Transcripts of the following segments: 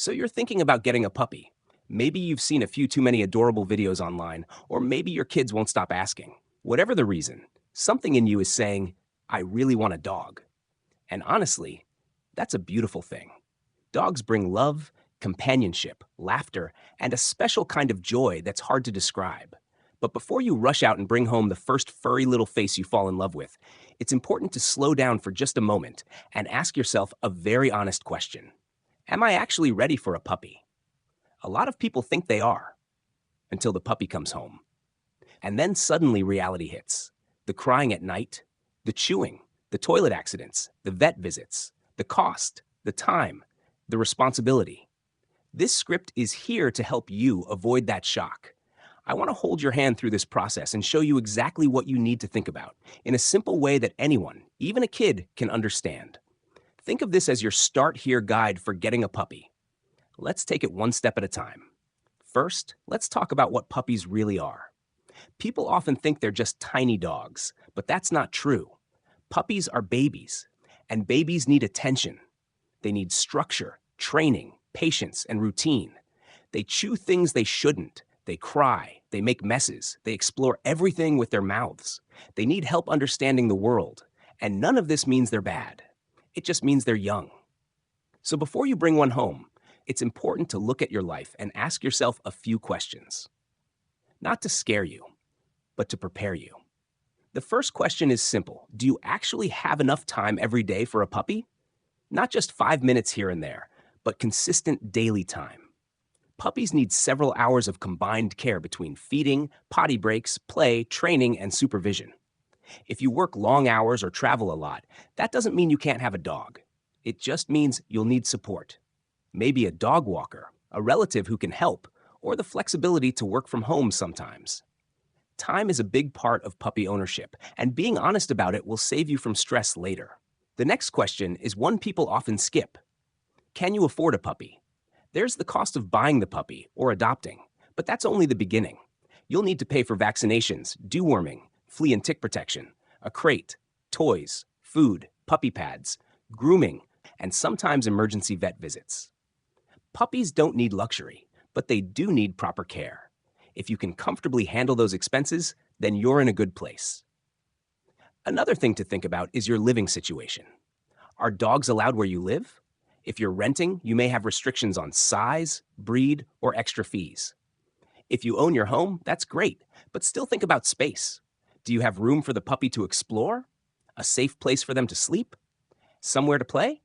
So you're thinking about getting a puppy. Maybe you've seen a few too many adorable videos online, or maybe your kids won't stop asking. Whatever the reason, something in you is saying, I really want a dog. And honestly, that's a beautiful thing. Dogs bring love, companionship, laughter, and a special kind of joy that's hard to describe. But before you rush out and bring home the first furry little face you fall in love with, it's important to slow down for just a moment and ask yourself a very honest question. Am I actually ready for a puppy? A lot of people think they are, until the puppy comes home. And then suddenly reality hits. The crying at night, the chewing, the toilet accidents, the vet visits, the cost, the time, the responsibility. This script is here to help you avoid that shock. I want to hold your hand through this process and show you exactly what you need to think about in a simple way that anyone, even a kid, can understand. Think of this as your start here guide for getting a puppy. Let's take it one step at a time. First, let's talk about what puppies really are. People often think they're just tiny dogs, but that's not true. Puppies are babies, and babies need attention. They need structure, training, patience, and routine. They chew things they shouldn't. They cry. They make messes. They explore everything with their mouths. They need help understanding the world. And none of this means they're bad. It just means they're young. So before you bring one home, it's important to look at your life and ask yourself a few questions. Not to scare you, but to prepare you. The first question is simple. Do you actually have enough time every day for a puppy? Not just 5 minutes here and there, but consistent daily time. Puppies need several hours of combined care between feeding, potty breaks, play, training, and supervision. If you work long hours or travel a lot, that doesn't mean you can't have a dog. It just means you'll need support. Maybe a dog walker, a relative who can help, or the flexibility to work from home sometimes. Time is a big part of puppy ownership, and being honest about it will save you from stress later. The next question is one people often skip. Can you afford a puppy? There's the cost of buying the puppy or adopting, but that's only the beginning. You'll need to pay for vaccinations, deworming, flea and tick protection, a crate, toys, food, puppy pads, grooming, and sometimes emergency vet visits. Puppies don't need luxury, but they do need proper care. If you can comfortably handle those expenses, then you're in a good place. Another thing to think about is your living situation. Are dogs allowed where you live? If you're renting, you may have restrictions on size, breed, or extra fees. If you own your home, that's great, but still think about space. Do you have room for the puppy to explore? A safe place for them to sleep? Somewhere to play?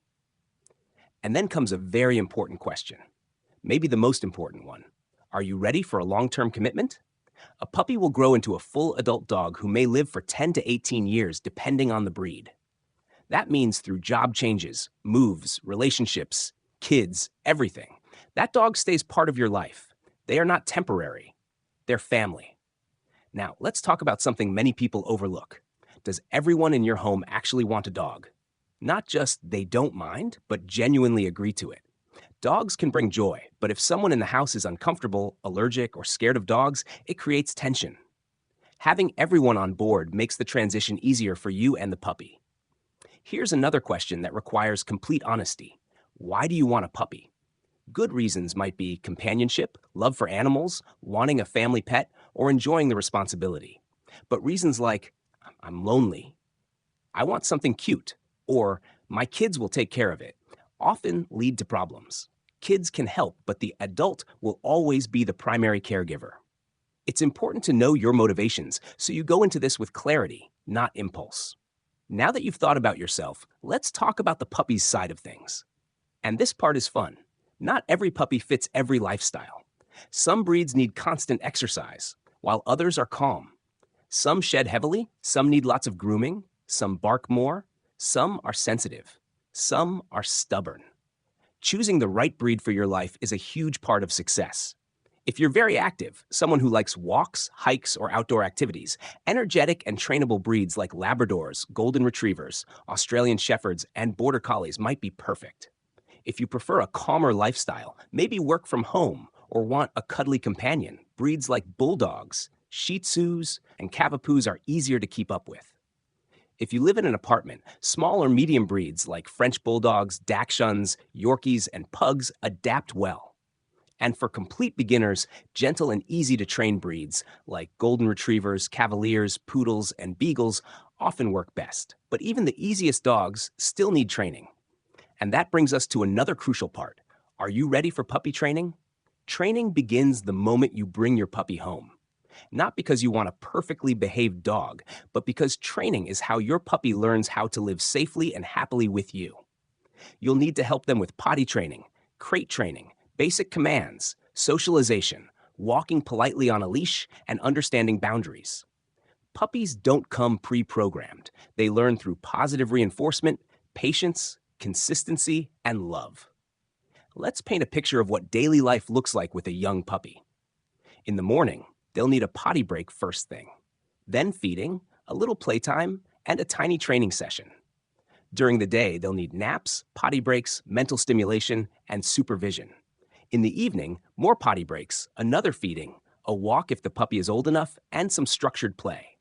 And then comes a very important question, maybe the most important one. Are you ready for a long-term commitment? A puppy will grow into a full adult dog who may live for 10 to 18 years depending on the breed. That means through job changes, moves, relationships, kids, everything. That dog stays part of your life. They are not temporary. They're family. Now, let's talk about something many people overlook. Does everyone in your home actually want a dog? Not just they don't mind, but genuinely agree to it. Dogs can bring joy, but if someone in the house is uncomfortable, allergic, or scared of dogs, it creates tension. Having everyone on board makes the transition easier for you and the puppy. Here's another question that requires complete honesty. Why do you want a puppy? Good reasons might be companionship, love for animals, wanting a family pet, or enjoying the responsibility. But reasons like, I'm lonely, I want something cute, or my kids will take care of it, often lead to problems. Kids can help, but the adult will always be the primary caregiver. It's important to know your motivations, so you go into this with clarity, not impulse. Now that you've thought about yourself, let's talk about the puppy's side of things. And this part is fun. Not every puppy fits every lifestyle. Some breeds need constant exercise, while others are calm. Some shed heavily, some need lots of grooming, some bark more, some are sensitive, some are stubborn. Choosing the right breed for your life is a huge part of success. If you're very active, someone who likes walks, hikes, or outdoor activities, energetic and trainable breeds like Labradors, Golden Retrievers, Australian Shepherds, and Border Collies might be perfect. If you prefer a calmer lifestyle, maybe work from home, or want a cuddly companion, breeds like Bulldogs, Shih Tzus, and Cavapoos are easier to keep up with. If you live in an apartment, small or medium breeds like French Bulldogs, Dachshunds, Yorkies, and Pugs adapt well. And for complete beginners, gentle and easy to train breeds like Golden Retrievers, Cavaliers, Poodles, and Beagles often work best. But even the easiest dogs still need training. And that brings us to another crucial part. Are you ready for puppy training? Training begins the moment you bring your puppy home. Not because you want a perfectly behaved dog, but because training is how your puppy learns how to live safely and happily with you. You'll need to help them with potty training, crate training, basic commands, socialization, walking politely on a leash, and understanding boundaries. Puppies don't come pre-programmed. They learn through positive reinforcement, patience, consistency, and love. Let's paint a picture of what daily life looks like with a young puppy. In the morning, they'll need a potty break first thing, then feeding, a little playtime, and a tiny training session. During the day, they'll need naps, potty breaks, mental stimulation, and supervision. In the evening, more potty breaks, another feeding, a walk if the puppy is old enough, and some structured play.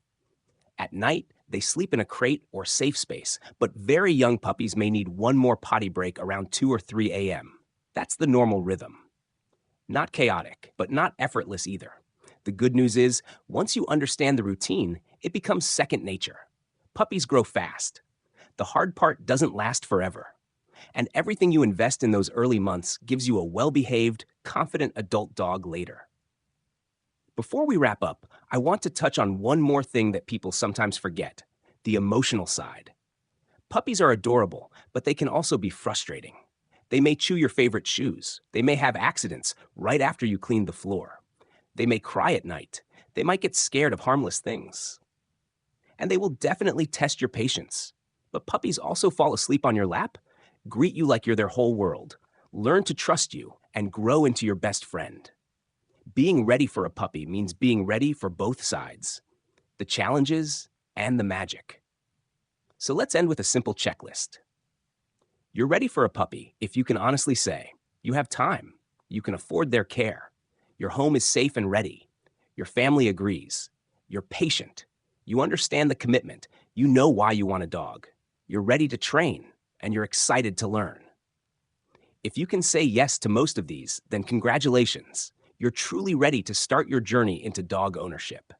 At night, they sleep in a crate or safe space, but very young puppies may need one more potty break around 2 or 3 a.m. That's the normal rhythm. Not chaotic, but not effortless either. The good news is, once you understand the routine, it becomes second nature. Puppies grow fast. The hard part doesn't last forever. And everything you invest in those early months gives you a well-behaved, confident adult dog later. Before we wrap up, I want to touch on one more thing that people sometimes forget: the emotional side. Puppies are adorable, but they can also be frustrating. They may chew your favorite shoes. They may have accidents right after you clean the floor. They may cry at night. They might get scared of harmless things. And they will definitely test your patience. But puppies also fall asleep on your lap, greet you like you're their whole world, learn to trust you, and grow into your best friend. Being ready for a puppy means being ready for both sides, the challenges and the magic. So let's end with a simple checklist. You're ready for a puppy if you can honestly say, you have time, you can afford their care, your home is safe and ready, your family agrees, you're patient, you understand the commitment, you know why you want a dog, you're ready to train, and you're excited to learn. If you can say yes to most of these, then congratulations. You're truly ready to start your journey into dog ownership.